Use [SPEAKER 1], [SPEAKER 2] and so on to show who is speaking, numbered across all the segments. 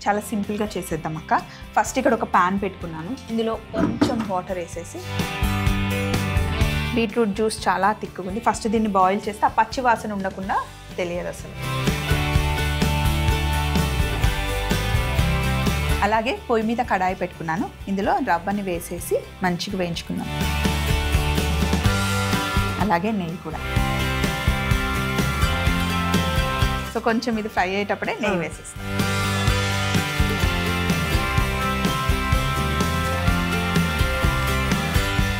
[SPEAKER 1] చాలా సింపుల్గా చేసేద్దాం అక్క. ఫస్ట్ ఇక్కడ ఒక ప్యాన్ పెట్టుకున్నాను. ఇందులో కొంచెం వాటర్ వేసేసి, బీట్రూట్ జ్యూస్ చాలా తిక్కుగా ఉంది. ఫస్ట్ దీన్ని బాయిల్ చేస్తే ఆ పచ్చి వాసన ఉండకుండా తెలియదు అసలు. అలాగే పొయ్యి మీద కడాయి పెట్టుకున్నాను. ఇందులో రవ్వని వేసేసి మంచిగా వేయించుకున్నాను. అలాగే నెయ్యి కూడా. సో కొంచెం ఇది ఫ్రై అయ్యేటప్పుడే నెయ్యి వేసేస్తాను.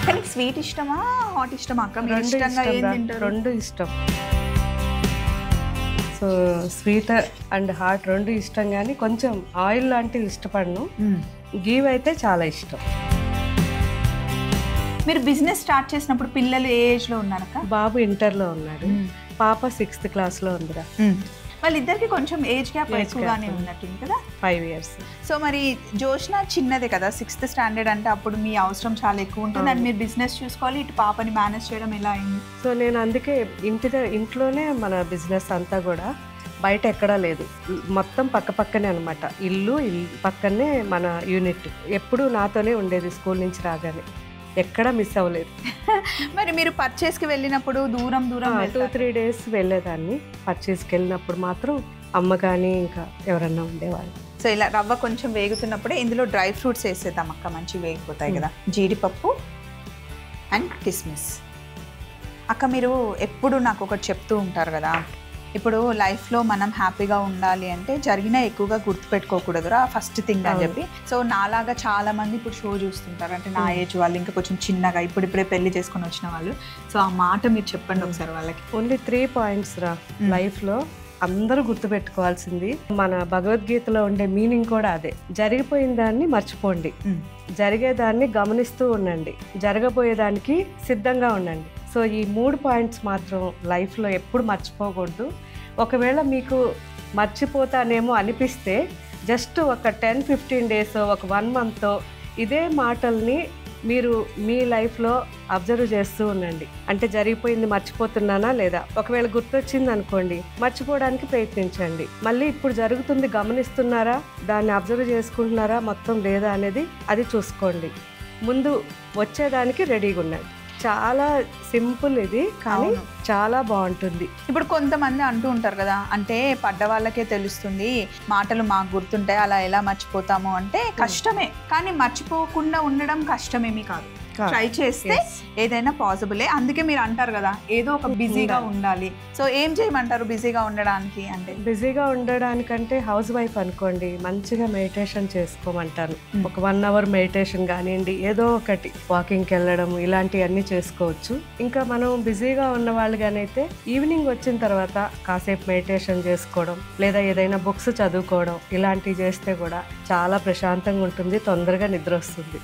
[SPEAKER 1] కానీ స్వీట్ ఇష్టమా హాట్ ఇష్టమా అక్క? మీరు ఇష్టంగా ఏం తింటారు?
[SPEAKER 2] రెండు ఇష్టం. సో స్వీట్ అండ్ హాట్ రెండు ఇష్టం, కానీ కొంచెం ఆయిల్ లాంటివి ఇష్టపడను. గీవ్ అయితే చాలా ఇష్టం.
[SPEAKER 1] మీరు బిజినెస్ స్టార్ట్ చేసినప్పుడు పిల్లలు ఏ ఏజ్లో ఉన్నారక్క?
[SPEAKER 2] బాబు ఇంటర్లో ఉన్నాడు, పాప 6th క్లాస్లో ఉందిరా.
[SPEAKER 1] వాళ్ళిద్దరికి కొంచెం ఏజ్ గ్యాప్ ఎక్కువగానే ఉన్నట్టుంది కదా,
[SPEAKER 2] 5 years.
[SPEAKER 1] సో మరి జోష్న చిన్నదే కదా, 6th స్టాండర్డ్ అంటే అప్పుడు మీ అవసరం చాలా ఎక్కువ ఉంటుంది అండ్ మీరు బిజినెస్ చూసుకోవాలి, ఇటు పాపని మేనేజ్ చేయడం ఎలా అయింది?
[SPEAKER 2] సో నేను అందుకే ఇంట్లోనే మన బిజినెస్ అంతా కూడా, బయట ఎక్కడా లేదు, మొత్తం పక్కనే అనమాట. ఇల్లు పక్కనే మన యూనిట్. ఎప్పుడు నాతోనే ఉండేది స్కూల్ నుంచి రాగానే, ఎక్కడ మిస్ అవ్వలేదు.
[SPEAKER 1] మరి మీరు పర్చేస్కి వెళ్ళినప్పుడు దూరం
[SPEAKER 2] 2-3 days వెళ్ళేదాన్ని. పర్చేస్కి వెళ్ళినప్పుడు మాత్రం అమ్మ కానీ ఇంకా ఎవరన్నా ఉండేవాళ్ళు.
[SPEAKER 1] సో ఇలా రవ్వ కొంచెం వేగుతున్నప్పుడే ఇందులో డ్రై ఫ్రూట్స్ వేసేద్దాం అక్క, మంచిగా వేగిపోతాయి కదా. జీడిపప్పు అండ్ కిస్మిస్. అక్క మీరు ఎప్పుడు నాకు ఒకటి చెప్తూ ఉంటారు కదా, ఇప్పుడు లైఫ్లో మనం హ్యాపీగా ఉండాలి అంటే జరిగినా ఎక్కువగా గుర్తుపెట్టుకోకూడదురా ఫస్ట్ థింగ్ అని చెప్పి. సో నాలాగా చాలా మంది ఇప్పుడు షో చూస్తుంటారు, అంటే నా ఏజ్ వాళ్ళు, ఇంకా కొంచెం చిన్నగా ఇప్పుడిప్పుడే పెళ్లి చేసుకొని వచ్చిన వాళ్ళు. సో ఆ మాట మీరు చెప్పండి ఒకసారి వాళ్ళకి.
[SPEAKER 2] ఓన్లీ 3 points రా లైఫ్లో అందరూ గుర్తుపెట్టుకోవాల్సింది. మన భగవద్గీతలో ఉండే మీనింగ్ కూడా అదే. జరిగిపోయిన దాన్ని మర్చిపోండి, జరిగేదాన్ని గమనిస్తూ ఉండండి, జరగబోయేదానికి సిద్ధంగా ఉండండి. సో ఈ 3 points మాత్రం లైఫ్లో ఎప్పుడు మర్చిపోకూడదు. ఒకవేళ మీకు మర్చిపోతానేమో అనిపిస్తే జస్ట్ ఒక 10-15 days, ఒక 1 month ఇదే మాటల్ని మీరు మీ లైఫ్లో అబ్జర్వ్ చేస్తూ ఉండండి. అంటే జరిగిపోయింది మర్చిపోతున్నానా లేదా, ఒకవేళ గుర్తొచ్చింది అనుకోండి, మర్చిపోవడానికి ప్రయత్నించండి. మళ్ళీ ఇప్పుడు జరుగుతుంది గమనిస్తున్నారా, దాన్ని అబ్జర్వ్ చేసుకుంటున్నారా మొత్తం లేదా అనేది అది చూసుకోండి. ముందు వచ్చేదానికి రెడీగా ఉండండి. చాలా సింపుల్ ఇది, కానీ చాలా బాగుంటుంది.
[SPEAKER 1] ఇప్పుడు కొంతమంది అంటూ ఉంటారు కదా, అంటే పడ్డ వాళ్ళకే తెలుస్తుంది, మాటలు మాకు గుర్తుంటాయి, అలా ఎలా మర్చిపోతాము అంటే కష్టమే. కానీ మర్చిపోకుండా ఉండడం కష్టమేమీ కాదు, ట్రై చేస్తే ఏదైనా పాసిబులే. అందుకే మీరు అంటారు కదా ఏదో ఒక బిజీగా ఉండాలి. సో ఏం చేయమంటారు బిజీగా ఉండడానికి? అంటే
[SPEAKER 2] బిజీగా ఉండడానికంటే హౌస్ వైఫ్ అనుకోండి, మంచిగా మెడిటేషన్ చేసుకోమంటాను. ఒక 1 hour మెడిటేషన్ కానివ్వండి, ఏదో ఒకటి వాకింగ్కి వెళ్ళడం, ఇలాంటివన్నీ చేసుకోవచ్చు. ఇంకా మనం బిజీగా ఉన్న వాళ్ళు కానైతే ఈవినింగ్ వచ్చిన తర్వాత కాసేపు మెడిటేషన్ చేసుకోవడం, లేదా ఏదైనా బుక్స్ చదువుకోవడం, ఇలాంటివి చేస్తే కూడా చాలా ప్రశాంతంగా ఉంటుంది, తొందరగా నిద్ర వస్తుంది.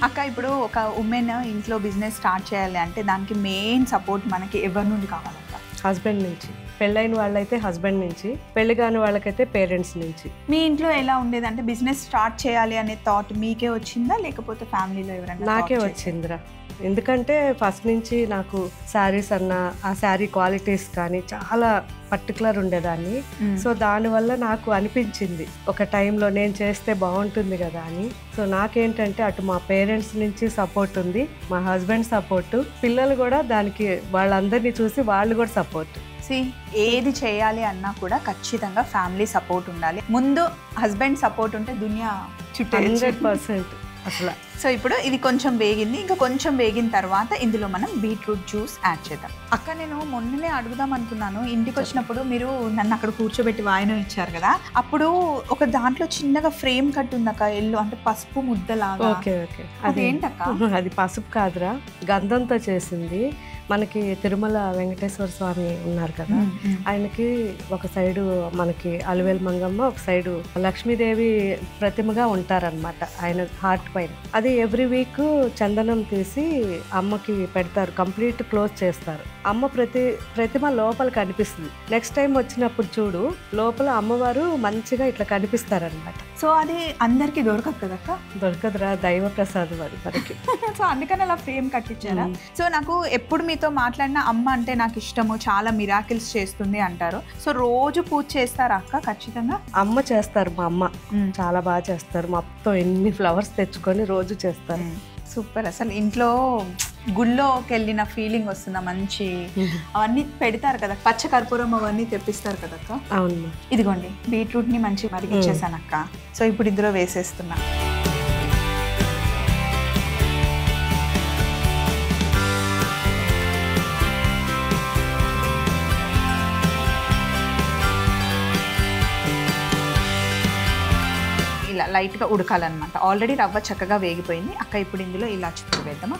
[SPEAKER 1] అక్క ఇప్పుడు ఒక ఉమెన్ ఇంట్లో బిజినెస్ స్టార్ట్ చేయాలి అంటే దానికి మెయిన్ సపోర్ట్ మనకి ఎవరి నుండి కావాలక్క?
[SPEAKER 2] హస్బెండ్ నుంచి. పెళ్ళైన వాళ్ళైతే హస్బెండ్ నుంచి, పెళ్లి కాని వాళ్ళకైతే పేరెంట్స్ నుంచి.
[SPEAKER 1] మీ ఇంట్లో ఎలా ఉండేది, అంటే బిజినెస్ స్టార్ట్ చేయాలి అనే థాట్ మీకే వచ్చిందా లేకపోతే ఫ్యామిలీలో ఎవరైనా?
[SPEAKER 2] నాకే వచ్చిందిరా. ఎందుకంటే ఫస్ట్ నుంచి నాకు శారీస్ అన్న, ఆ శారీ క్వాలిటీస్ కానీ చాలా పర్టికులర్ ఉండేదాన్ని. సో దానివల్ల నాకు అనిపించింది ఒక టైంలో నేను చేస్తే బాగుంటుంది కదా అని. సో నాకేంటంటే అటు మా పేరెంట్స్ నుంచి సపోర్ట్ ఉంది, మా హస్బెండ్ సపోర్టు, పిల్లలు కూడా దానికి వాళ్ళందరినీ చూసి వాళ్ళు కూడా సపోర్ట్.
[SPEAKER 1] ఏది చేయాలి అన్నా కూడా ఖచ్చితంగా ఫ్యామిలీ సపోర్ట్ ఉండాలి. ముందు హస్బెండ్ సపోర్ట్ ఉంటే దునియా చుట్టూ
[SPEAKER 2] 100% అసలు.
[SPEAKER 1] సో ఇప్పుడు ఇది కొంచెం వేగింది, ఇంకా కొంచెం వేగిన తర్వాత ఇందులో మనం బీట్రూట్ జ్యూస్ యాడ్ చేద్దాం. అక్క నేను మొన్ననే అడుగుదాం అనుకున్నాను, ఇంటికి వచ్చినప్పుడు మీరు నన్ను అక్కడ కూర్చోబెట్టి వాయినం ఇచ్చారు కదా, అప్పుడు ఒక దాంట్లో చిన్నగా ఫ్రేమ్ కట్ ఉంది అక్క, ఎల్లో అంటే పసుపు ముద్దలాగా.
[SPEAKER 2] ఓకే
[SPEAKER 1] అదేంటక్క?
[SPEAKER 2] అది పసుపు కాదురా, గంధంతో చేసింది. మనకి తిరుమల వెంకటేశ్వర స్వామి ఉన్నారు కదా, ఆయనకి ఒక సైడు మనకి అలివేలు మంగమ్మ, ఒక సైడు లక్ష్మీదేవి ప్రతిమగా ఉంటారనమాట ఆయన హార్ట్ పైన. అది ఎవ్రీ వీక్ చందనం తీసి అమ్మకి పెడతారు, కంప్లీట్ క్లోజ్ చేస్తారు. అమ్మ ప్రతిమ లోపల కనిపిస్తుంది. నెక్స్ట్ టైం వచ్చినప్పుడు చూడు, లోపల అమ్మవారు మంచిగా ఇట్లా కనిపిస్తారనమాట.
[SPEAKER 1] సో అది అందరికి దొరకదు కదక్క.
[SPEAKER 2] దొరకదురా, దైవ ప్రసాదం అది మనకి.
[SPEAKER 1] సో అందుకని అలా ఫ్రేమ్ కట్టించారా? సో నాకు ఎప్పుడు మీతో మాట్లాడిన అమ్మ అంటే నాకు ఇష్టము, చాలా మిరాకిల్స్ చేస్తుంది అంటారు. సో రోజు పూజ చేస్తారా అక్క? ఖచ్చితంగా
[SPEAKER 2] అమ్మ చేస్తారు, మా అమ్మ చాలా బాగా చేస్తారు. మొత్తం ఎన్ని ఫ్లవర్స్ తెచ్చుకొని రోజు చేస్తారు.
[SPEAKER 1] సూపర్. అసలు ఇంట్లో గుళ్ళోకి వెళ్ళిన ఫీలింగ్ వస్తుందా? మంచి అవన్నీ పెడతారు కదా, పచ్చ కర్పూరం అవన్నీ తెప్పిస్తారు కదక్క.
[SPEAKER 2] అవును.
[SPEAKER 1] ఇదిగోండి బీట్రూట్ ని మంచి మరిగించేసాను అక్క. సో ఇప్పుడు ఇందులో వేసేస్తున్నా. ఇలా లైట్గా ఉడకాలన్నమాట. ఆల్రెడీ రవ్వ చక్కగా వేగిపోయింది అక్క. ఇప్పుడు ఇందులో ఇలా చుట్టూ వేద్దామా?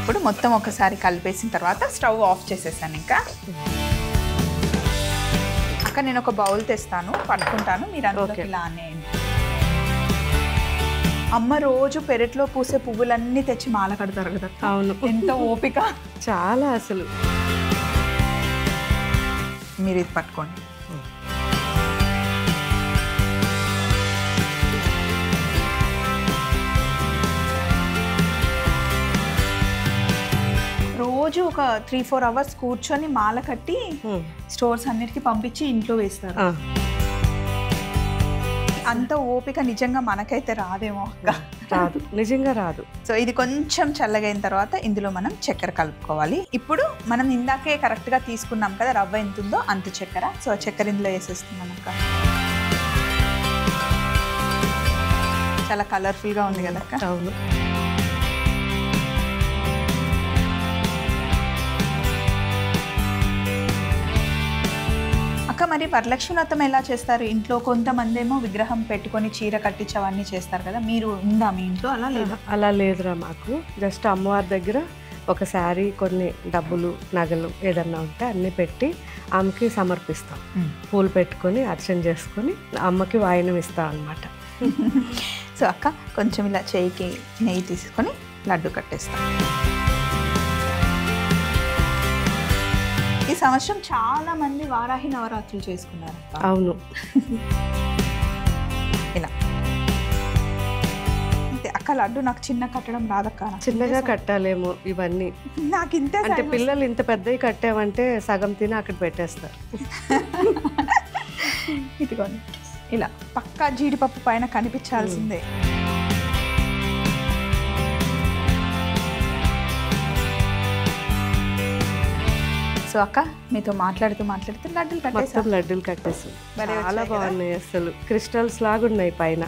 [SPEAKER 1] ఇప్పుడు మొత్తం ఒకసారి కలిపేసిన తర్వాత స్టవ్ ఆఫ్ చేసేసాను. ఇంకా అక్క నేను ఒక బౌల్ తెస్తాను, పట్టుకుంటాను, మీరు అందులోకి ఇలా అనేయండి. అమ్మ రోజు పెరట్లో పూసే పువ్వులన్నీ తెచ్చి మాల కడతారు కదా.
[SPEAKER 2] అవును.
[SPEAKER 1] ఎంత ఓపిక
[SPEAKER 2] చాలా అసలు.
[SPEAKER 1] మీరు ఇది పట్టుకోండి. రోజు ఒక 3-4 అవర్స్ కూర్చొని మాల కట్టి స్టోర్స్ అన్నిటికీ పంపించి ఇంట్లో వేస్తారు. అంత ఓపిక నిజంగా మనకైతే రాదేమో అక్క.
[SPEAKER 2] రాదు, నిజంగా రాదు.
[SPEAKER 1] సో ఇది కొంచెం చల్లగైన తర్వాత ఇందులో మనం చక్కెర కలుపుకోవాలి. ఇప్పుడు మనం ఇందాకే కరెక్ట్గా తీసుకున్నాం కదా రవ్వ ఎంత ఉందో అంత చక్కెర. సో ఆ చక్కెర ఇందులో వేసేస్తున్నాం అక్క. చాలా కలర్ఫుల్గా ఉంది కదా అక్క.
[SPEAKER 2] అవును.
[SPEAKER 1] అక్క మరి వరలక్ష్మి వ్రతం ఎలా చేస్తారు? ఇంట్లో కొంతమంది ఏమో విగ్రహం పెట్టుకొని చీర కట్టించి అవన్నీ చేస్తారు కదా, మీరు ఉందా మీ ఇంట్లో అలా? లేదా?
[SPEAKER 2] అలా లేదురా మాకు. జస్ట్ అమ్మవారి దగ్గర ఒక శారీ, కొన్ని డబ్బులు, నగలు ఏదన్నా ఉంటే అన్నీ పెట్టి ఆమెకి సమర్పిస్తాం. పూలు పెట్టుకొని అర్చన చేసుకొని అమ్మకి వాయినం ఇస్తాం అన్నమాట.
[SPEAKER 1] సో అక్క కొంచెం ఇలా చేయికి నెయ్యి తీసుకొని లడ్డు కట్టేస్తాం. ఈ సంవత్సరం చాలా మంది వారాహి నవరాత్రులు చేసుకున్నారు.
[SPEAKER 2] అవును.
[SPEAKER 1] ఇలా అక్క లడ్డు నాకు చిన్న కట్టడం రాదక్క.
[SPEAKER 2] చిన్నగా కట్టాలేమో ఇవన్నీ.
[SPEAKER 1] నాకు ఇంతే
[SPEAKER 2] అంటే పిల్లలు ఇంత పెద్దవి కట్టామంటే సగం తిని అక్కడ పెట్టేస్తారు.
[SPEAKER 1] ఇదిగోండి ఇలా పక్కా జీడిపప్పు పైన కనిపించాల్సిందే. సో అక్క మీతో మాట్లాడుతూ లడ్డూలు కట్టేసి
[SPEAKER 2] చాలా బాగున్నాయి. అసలు క్రిస్టల్స్ లాగా ఉన్నాయి పైన.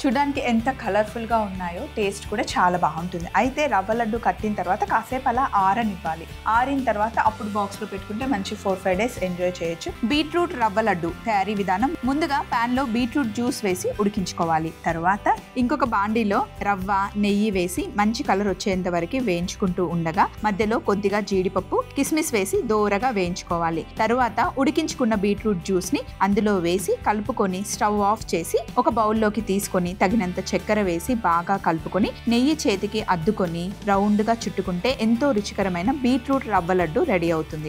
[SPEAKER 1] చూడడానికి ఎంత కలర్ఫుల్ గా ఉన్నాయో, టేస్ట్ కూడా చాలా బాగుంటుంది. అయితే రవ్వ లడ్డు కట్టిన తర్వాత కాసేపు అలా ఆరనివ్వాలి. ఆరిన తర్వాత అప్పుడు బాక్స్ లో పెట్టుకుంటే మంచి 4-5 డేస్ ఎంజాయ్ చేయొచ్చు. బీట్రూట్ రవ్వ లడ్డు తయారీ విధానం: ముందుగా పాన్ లో బీట్రూట్ జ్యూస్ వేసి ఉడికించుకోవాలి. తర్వాత ఇంకొక బాండీలో రవ్వ, నెయ్యి వేసి మంచి కలర్ వచ్చేంత వరకు వేయించుకుంటూ ఉండగా మధ్యలో కొద్దిగా జీడిపప్పు, కిస్మిస్ వేసి దోరగా వేయించుకోవాలి. తరువాత ఉడికించుకున్న బీట్రూట్ జ్యూస్ ని అందులో వేసి కలుపుకొని స్టవ్ ఆఫ్ చేసి ఒక బౌల్లోకి తీసుకొని తగినంత చక్కెర వేసి బాగా కలుపుకొని నెయ్యి చేతికి అద్దుకొని రౌండ్ గా చుట్టుకుంటే ఎంతో రుచికరమైన బీట్రూట్ రవ్వ లడ్డు రెడీ అవుతుంది.